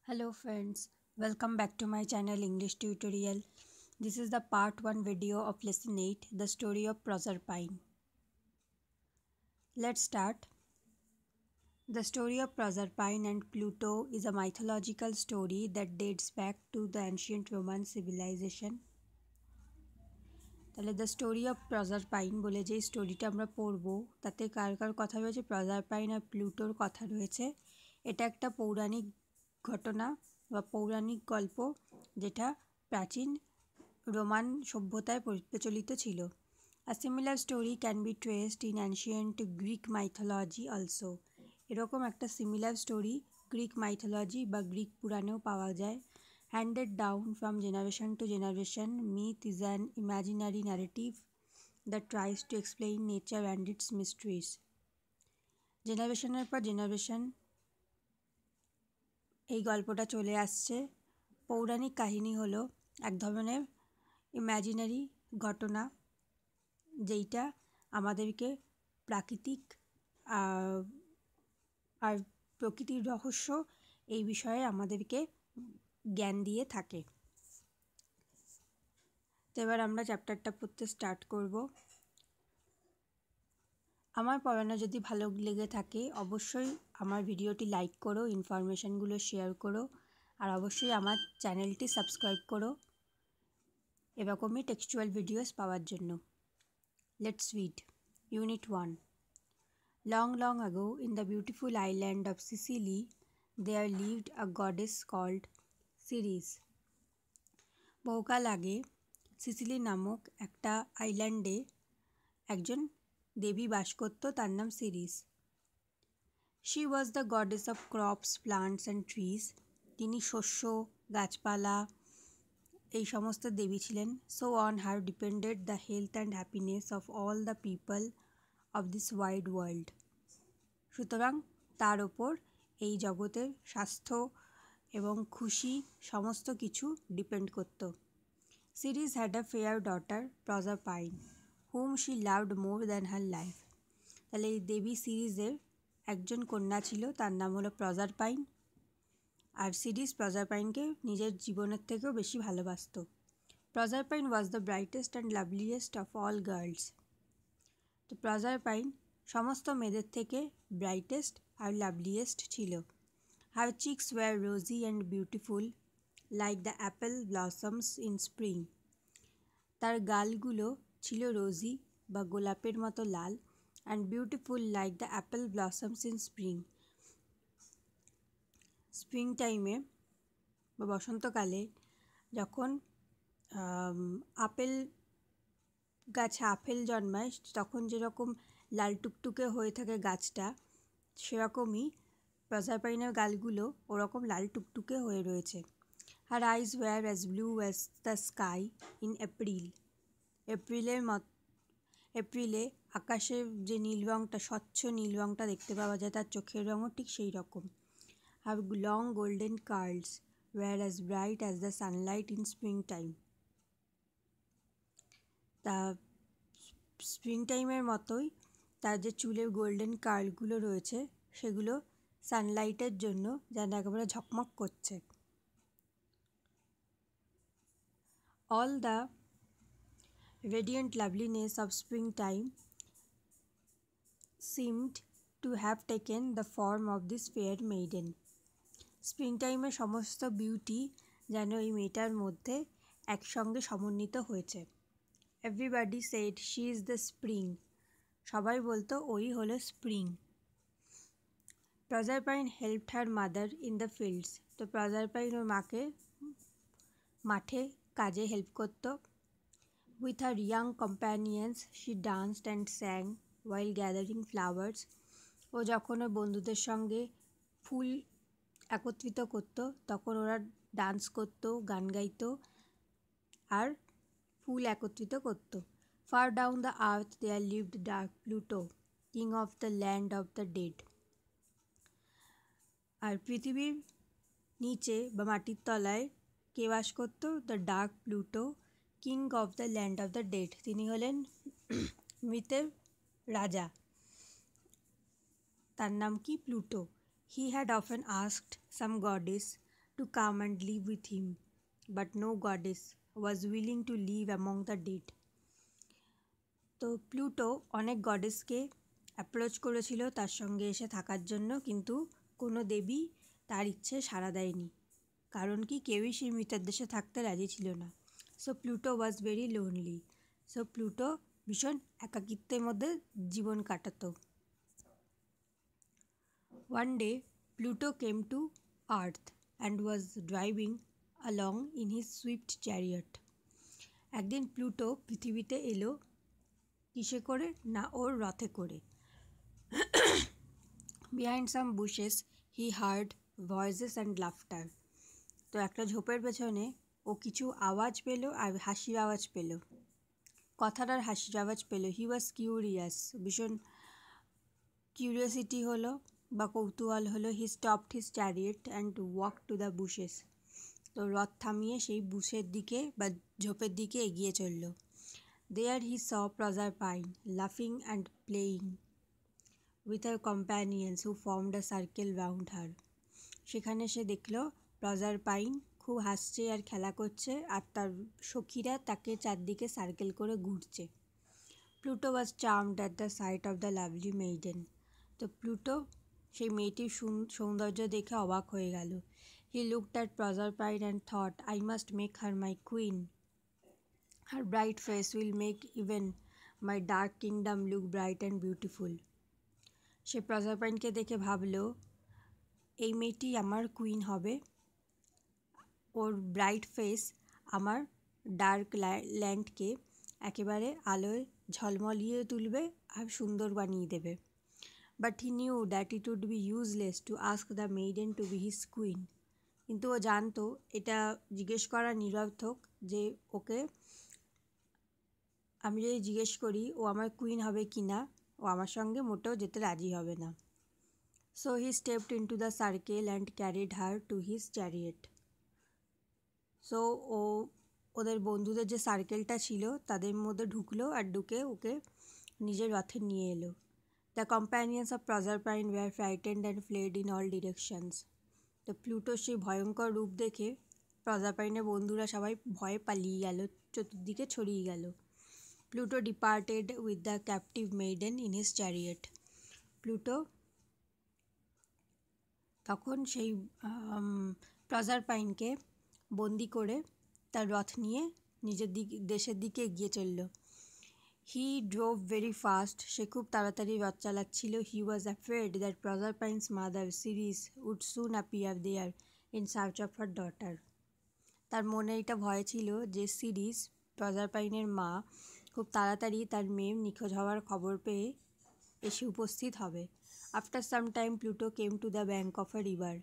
Hello friends, welcome back to my channel English tutorial. This is the part 1 video of lesson 8, the story of Proserpine. Let's start. The story of Proserpine and Pluto is a mythological story that dates back to the ancient Roman civilization. তাহলে the story of প্রজারপাইন বলে যে স্টোরিটা আমরা পড়ব তাতে কার কার কথা রয়েছে, প্রজারপাইন আর প্লুটোর কথা রয়েছে। এটা একটা পৌরাণিক ঘটনা বা পৌরাণিক গল্প যেটা প্রাচীন রোমান সভ্যতায় প্রচলিত ছিল। আ similar story can be traced in ancient Greek mythology also. এরকম একটা সিমিলার স্টোরি গ্রিক মাইথোলজি বা গ্রিক পুরাণেও পাওয়া যায়। Handed down from generation to generation, myth is an imaginary narrative that tries to explain nature and its mysteries. জেনারেশনের পর generation এই গল্পটা চলে আসছে। পৌরাণিক কাহিনী হলো এক ধরনের ইমাজিনারি ঘটনা যেইটা আমাদেরকে প্রাকৃতিক আর প্রকৃতির রহস্য এই বিষয়ে আমাদেরকে জ্ঞান দিয়ে থাকে। তো এবার আমরা চ্যাপ্টারটা পড়তে স্টার্ট করব। আমার পড়ানো যদি ভালো লেগে থাকে অবশ্যই আমার ভিডিওটি লাইক করো, ইনফরমেশনগুলো শেয়ার করো, আর অবশ্যই আমার চ্যানেলটি সাবস্ক্রাইব করো এরকমই টেক্সচুয়াল ভিডিওস পাওয়ার জন্য। Let's read unit 1। Long, long ago, in the beautiful island of Sicily, there lived a goddess called Ceres. বহুকাল আগে সিসিলি নামক একটা আইল্যান্ডে একজন দেবী বাস করত, তার নাম series. She was the goddess of crops, plants and trees. তিনি শস্য, গাছপালা এই সমস্ত দেবী ছিলেন। So on her depended the health and happiness of all the people of this wide world. সুতরাং তার ওপর এই জগতের স্বাস্থ্য এবং খুশি সমস্ত কিছু ডিপেন্ড করত। Ceres had a fair daughter Proserpine, whom she loved more than her life. তাহলে এই দেবী সিরিজের একজন কন্যা ছিল, তার নাম হলো প্রজারপাইন। আর সিরিস প্রজারপাইনকে নিজের জীবনের থেকেও বেশি ভালোবাসত। Proserpine was the brightest and loveliest of all girls. তো প্রজারপাইন সমস্ত মেয়েদের থেকে ব্রাইটেস্ট আর লাভলিয়েস্ট ছিল। Her cheeks were rosy and beautiful like the apple blossoms in spring. তার গালগুলো ছিল রোজি বা গোলাপের মতো লাল, and beautiful like the apple blossoms in spring. Spring টাইমে বা বসন্তকালে যখন আপেল গাছে আপেল জন্মায় তখন যেরকম লাল টুকটুকে হয়ে থাকে গাছটা, সেরকমই প্রজারপাইনের গালগুলো ওরকম লাল টুকটুকে হয়ে রয়েছে। Her eyes were as blue as the sky in April. এপ্রিলে আকাশের যে নীল রঙটা, স্বচ্ছ নীল রঙটা দেখতে পাওয়া যায়, তার চোখের রঙও ঠিক সেই রকম। Her long golden curls were as bright as the sunlight in spring time. তা স্প্রিং টাইমের মতোই তার যে চুলের গোল্ডেন কার্লগুলো রয়েছে সেগুলো সানলাইটের জন্য যেন একেবারে ঝকমক করছে। All the radiant লাভলিনেস of spring time seemed to have taken the form of this fair maiden. Spring টাইমের সমস্ত বিউটি যেন এই মেয়েটার মধ্যে একসঙ্গে সমন্বিত হয়েছে। Everybody said she is the spring. সবাই বলতো ওই হলো spring. Proserpine helped her mother in the fields. তো প্রজারপাইন ওর মাকে মাঠে কাজে হেল্প করতো। With her young companions she danced and sang while gathering flowers. ও যখন ওর বন্ধুদের সঙ্গে ফুল একত্রিত করতো তখন ওরা ডান্স করতো, গান গাইতো আর ফুল একত্রিত করতো। Far down the earth there lived dark Pluto, king of the land of the dead. আর পৃথিবীর নিচে বা মাটির তলায় কে বাস করতো? The dark Pluto, king of the land of the dead. তিনি হলেন মৃতের রাজা, তার নাম কি? Pluto. He had often asked some goddess to come and live with him, but no goddess was willing to live among the dead. তো Pluto অনেক গডেসকে approach করেছিল তার সঙ্গে এসে থাকার জন্য, কিন্তু কোনো দেবী তার ইচ্ছে সাড়া দেয়নি। কারণ কি, কেউই সেই মৃতের দেশে থাকতে রাজি ছিল না। So Pluto was very lonely. So Pluto ভীষণ একাকিত্বের মধ্যে জীবন কাটাতো। One day Pluto came to earth and was driving along in his swift chariot. একদিন প্লুটো পৃথিবীতে এলো কিসে করে না, ওর রথে করে। Behind some bushes he heard voices and laughter. তো একটা ঝোপের পেছনে ও কিছু আওয়াজ পেল আর হাসির আওয়াজ পেল, কথার আর হাসির আওয়াজ পেল। হি ওয়াজ কিউরিয়াস, ভীষণ কিউরিয়াসিটি হলো বা কৌতূহল হলো। He stopped his chariot and walk to the bushes. তো রথ থামিয়ে সেই বুশের দিকে বা ঝোপের দিকে এগিয়ে চলল। দেয়ার হি স প্রজারপাইন লাফিং and playing with her companions who formed a circle round her. সেখানে সে দেখল প্রজারপাইন খুব হাসছে আর খেলা করছে, আর তার সখীরা তাকে চারদিকে সার্কেল করে ঘুরছে। Pluto was charmed at the sight of the lovely maiden. তো প্লুটো সেই মেয়েটির সৌন্দর্য দেখে অবাক হয়ে গেল। He looked at Proserpine and thought, I must make her my queen. Her bright face will make even my dark kingdom look bright and beautiful. সে প্রজারপাইনকে দেখে ভাবল, এই মেয়েটি আমার কুইন হবে, ওর ব্রাইট ফেস আমার ডার্ক ল্যান্ডকে একেবারে আলোয় ঝলমলিয়ে তুলবে আর সুন্দর বানিয়ে দেবে। But he knew that it would be useless to ask the maiden to be his queen. কিন্তু ও জানতো এটা জিজ্ঞেস করা নিরর্থক, যে ওকে আমি যদি জিজ্ঞেস করি ও আমার কুইন হবে কি না, ও আমার সঙ্গে মোটেও যেতে রাজি হবে না। So he stepped into the circle and carried her to his chariot. So ও ওদের বন্ধুদের যে সার্কেলটা ছিল তাদের মধ্যে ঢুকলো আর ঢুকে ওকে নিজের রথে নিয়ে এলো। The companions of Proserpine were frightened and fled in all directions. তো প্লুটোর সেই ভয়ঙ্কর রূপ দেখে প্রজারপাইনের বন্ধুরা সবাই ভয়ে পালিয়ে গেল, চতুর্দিকে ছড়িয়ে গেল। Pluto departed with the captive maiden in his chariot. Pluto তখন সেই প্রজারপাইনকে বন্দি করে তার রথ নিয়ে নিজের দেশের দিকে এগিয়ে চলল। He drove very fast. সে খুব তাড়াতাড়ি রথ চালাচ্ছিল। He was afraid that Proserpine's mother Ceres would soon appear there in search of her daughter. তার মনে এটা ভয় ছিল যে সিরিস, প্রজারপাইনের মা, খুব তাড়াতাড়ি তার মেয়ে নিখোঁজ হওয়ার খবর পেয়ে এসে উপস্থিত হবে। After some time Pluto came to the bank of a river.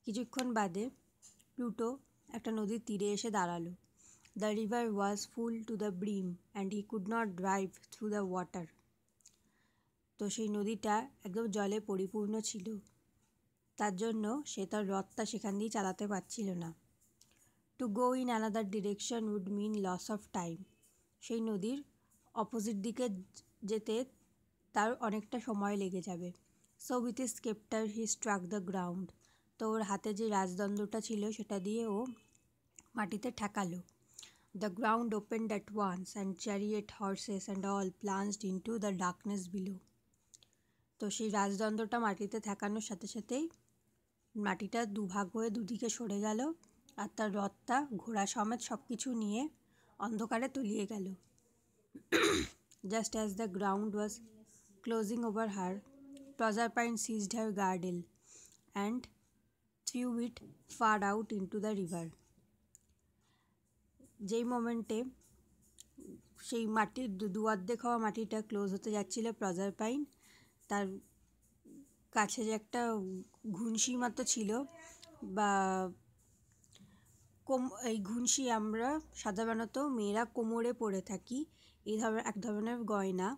কিছুক্ষণ বাদে প্লুটো একটা নদীর তীরে এসে দাঁড়ালো। The river was full to the brim and he could not drive through the water. তো সেই নদীটা একদম জলে পরিপূর্ণ ছিল, তার জন্য সে তার রথটা সেখান দিয়ে চালাতে পারছিল না। To go in another direction would mean loss of time. সেই নদীর অপোজিট দিকে যেতে তার অনেকটা সময় লেগে যাবে। So with his sceptre he struck the ground. তো ওর হাতে যে রাজদণ্ডটা ছিল সেটা দিয়ে ও মাটিতে ঠেকালো। The ground opened at once and chariot, horses and all plunged into the darkness below. তো সেই রাজদণ্ডটা মাটিতে ঠেকানোর সাথে সাথেই মাটিটা দুভাগ হয়ে দুদিকে সরে গেল, আর তার রথটা ঘোড়া সমেত সব কিছু নিয়ে অন্ধকারে তলিয়ে গেল। Just as the ground was closing over her, Proserpine seized her girdle and threw it far out into the river. যেই মোমেন্টে সেই মাটির দুঅর্ধেক হওয়া মাটিটা ক্লোজ হতে যাচ্ছিল, প্রজারপাইন তার কাছে যে একটা ঘুনসি মতো ছিল বা এই ঘুনসি আমরা সাধারণত মেয়েরা কোমরে পরে থাকি, এই ধরনের এক ধরনের গয়না,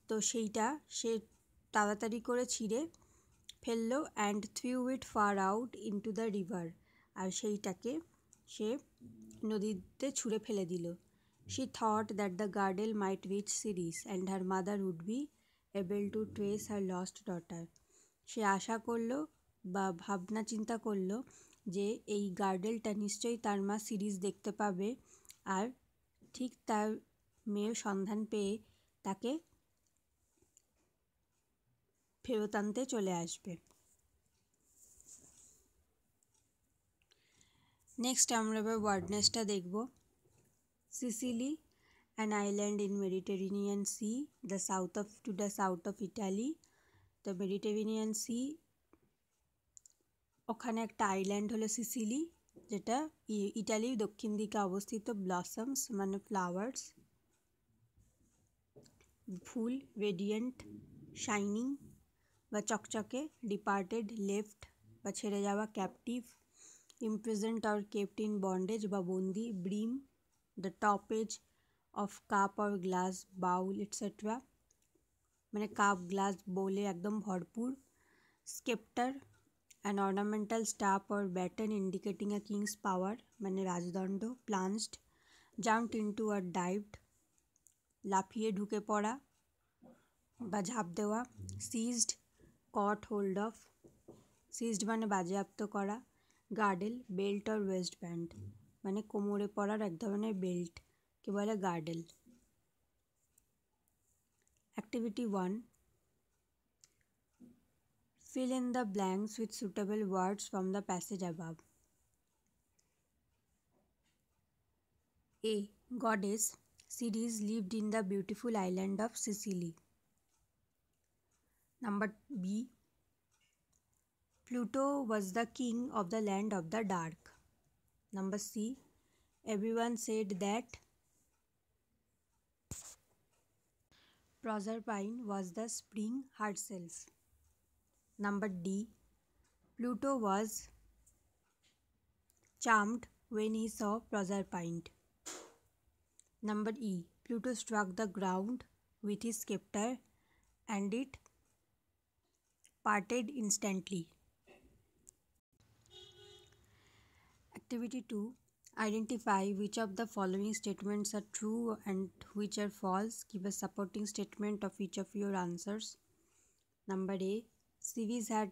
তো সেইটা সে তাড়াতাড়ি করে ছিঁড়ে ফেললো and threw it far out into the river. আর সেইটাকে সে নদীতে ছুঁড়ে ফেলে দিল। She thought that the girdle might reach Ceres and her mother would be able to trace her lost daughter. সে আশা করলো বা ভাবনা চিন্তা করলো যে এই গার্ডেলটা নিশ্চয়ই তার মা সিরিজ দেখতে পাবে আর ঠিক তার মেয়ের সন্ধান পেয়ে তাকে ফেরত আনতে চলে আসবে। নেক্সট আমরা এবার ওয়ার্ডনেসটা দেখব। Sicily, an island in Mediterranean Sea, the south of Italy. The Mediterranean Sea, ওখানে একটা আইল্যান্ড হলো সিসিলি, যেটা ইটালির দক্ষিণ দিকে অবস্থিত। ব্লসমস মানে ফ্লাওয়ার্স, ফুল, রেডিয়েন্ট, শাইনিং বা চকচকে, ডিপার্টেড লেফট বা ছেড়ে যাওয়া, captive, imprisoned or kept in bondage বা বন্দি, brim, the top edge of cup or glass, bowl etc. মানে কাপ, গ্লাস, বোলে একদম ভরপুর। স্কেপ্টার, an ornamental staff or baton indicating a king's power মানে রাজদণ্ড। plunged, jumped into or dived, লাফিয়ে ঢুকে পড়া বা ঝাঁপ দেওয়া। seized, caught hold of, seized মানে বাজেয়াপ্ত করা। Girdle, belt or waist band মানে কোমরে পরার এক ধরনের বেল্ট কে বলে girdle. Activity 1, fill in the blanks with suitable words from the passage above. A. Goddess Ceres lived in the beautiful island of Sicily. Number B. Pluto was the king of the land of the dark. Number C. Everyone said that Proserpine was the spring herself. Number D. Pluto was charmed when he saw Proserpine. Number E. Pluto struck the ground with his scepter and it parted instantly. Activity 2. Identify which of the following statements are true and which are false. Give a supporting statement of each of your answers. Number A. Ceres had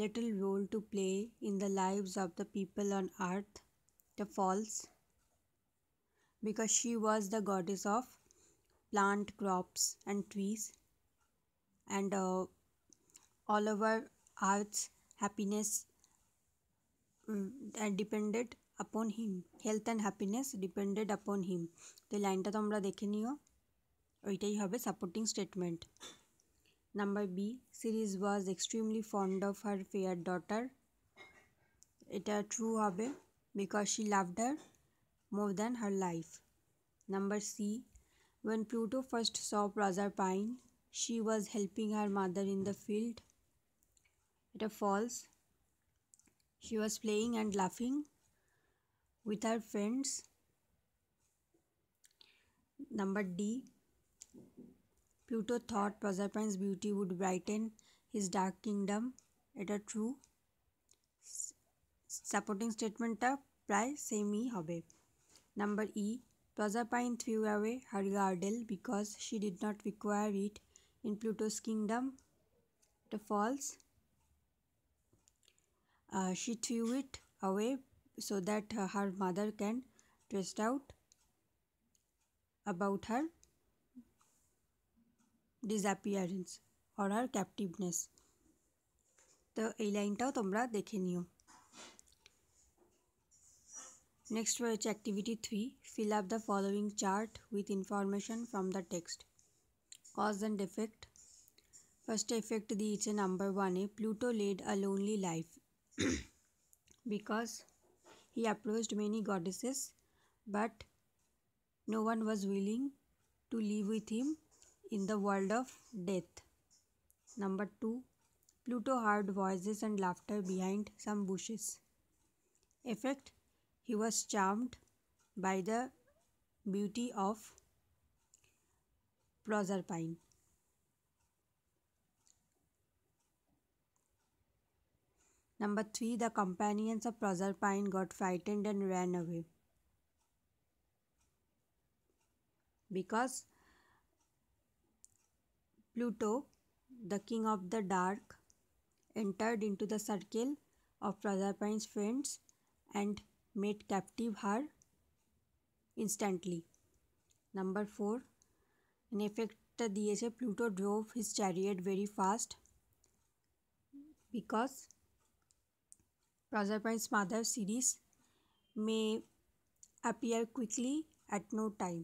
little role to play in the lives of the people on earth. The false, because she was the goddess of plant, crops and trees, and all over earth's happiness and depended upon him. Health and happiness depended upon him. তো এই লাইনটা তোমরা দেখে নিও, ওইটাই হবে supporting statement. Number B, Ceres was extremely fond of her fair daughter, এটা true হবে, because she loved her more than her life. Number C, when Pluto first saw Proserpine, she was helping her mother in the field. It is false. She was playing and laughing with her friends. Number D, Pluto thought Proserpine's beauty would brighten his dark kingdom. It is true. Supporting statement প্রায় সেমই হবে। Number E, Proserpine threw away her girdle because she did not require it in Pluto's kingdom. It is false. She threw it away so that her mother can trust out about her disappearance or her captiveness. তো এই লাইনটাও তোমরা দেখে নিও। Next রয়েছে activity 3, fill up the following chart with information from the text. Cause and effect. First effect দিয়েছে number 1-এ, Pluto led a lonely life because he approached many goddesses but no one was willing to live with him in the world of death. Number 2, Pluto heard voices and laughter behind some bushes. Effect, he was charmed by the beauty of Proserpine. Number 3, the companions of Proserpine got frightened and ran away because Pluto, the king of the dark, entered into the circle of Proserpine's friends and made captive her instantly. Number 4, in effect দিয়েছে Pluto drove his chariot very fast because Proserpine's mother Ceres may appear quickly at no time.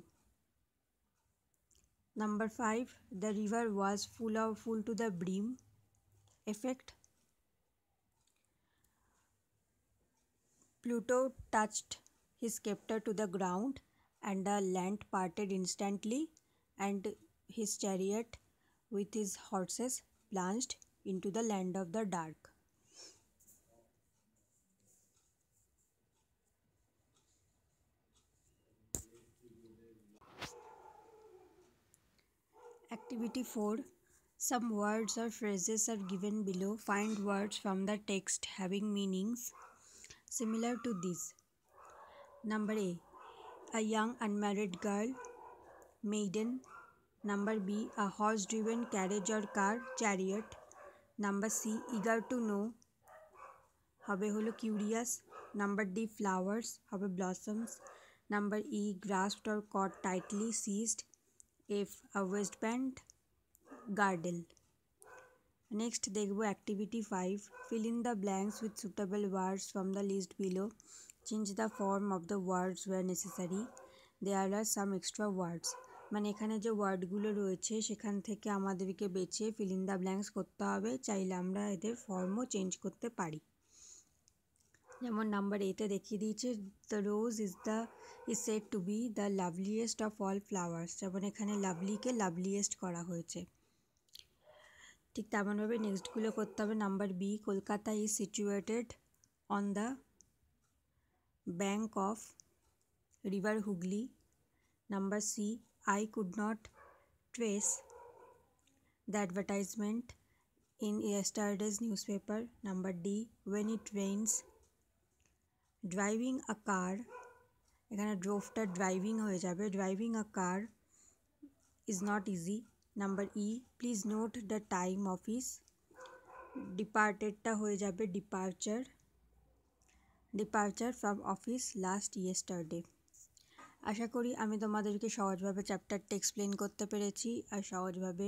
Number 5, the river was full to the brim. Effect, Pluto touched his scepter to the ground and the land parted instantly and his chariot with his horses plunged into the land of the dark. Activity 4. Some words or phrases are given below. Find words from the text having meanings similar to these. Number A, a young unmarried girl, maiden. Number B, a horse-driven carriage or car, chariot. Number C, eager to know, হবে হলো curious. Number D, flowers, হবে blossoms. Number E, grasped or caught tightly, seized. F, a waistband, girdle. Next দেখব activity 5. Fill in the blanks with suitable words from the list below. Change the form of the words where necessary. There are some extra words. মানে এখানে যে ওয়ার্ডগুলো রয়েছে সেখান থেকে আমাদেরকে বেছে fill in the blanks করতে হবে। চাইলে আমরা এদের ফর্মও চেঞ্জ করতে পারি। যেমন নাম্বার এতে দেখিয়ে দিয়েছে the rose is said to be the loveliest of all flowers। যেমন এখানে লাভলিকে লাভলিয়েস্ট করা হয়েছে। ঠিক তেমনভাবে নেক্সটগুলো করতে হবে। Number B, Kolkata is situated on the bank of river Hooghly. Number C, I could not trace the advertisement in yesterday's newspaper. Number D, when it rains, driving a car, এখানে ড্রোভটা ড্রাইভিং হয়ে যাবে, driving a car is not easy. Number E, please note the time of his, departedটা হয়ে যাবে departure from office last yesterday. আশা করি আমি তোমাদেরকে সহজভাবে চ্যাপ্টারটা এক্সপ্লেন করতে পেরেছি আর সহজভাবে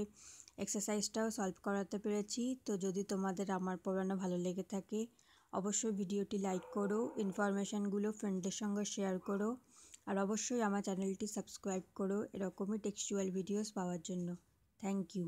এক্সারসাইজটাও সলভ করাতে পেরেছি। তো যদি তোমাদের আমার পড়ানো ভালো লেগে থাকে অবশ্যই ভিডিওটি লাইক করো, ইনফরমেশানগুলো ফ্রেন্ডদের সঙ্গে শেয়ার করো আর অবশ্যই আমার চ্যানেলটি সাবস্ক্রাইব করো এরকমই টেক্সচুয়াল ভিডিওস পাওয়ার জন্য। Thank you.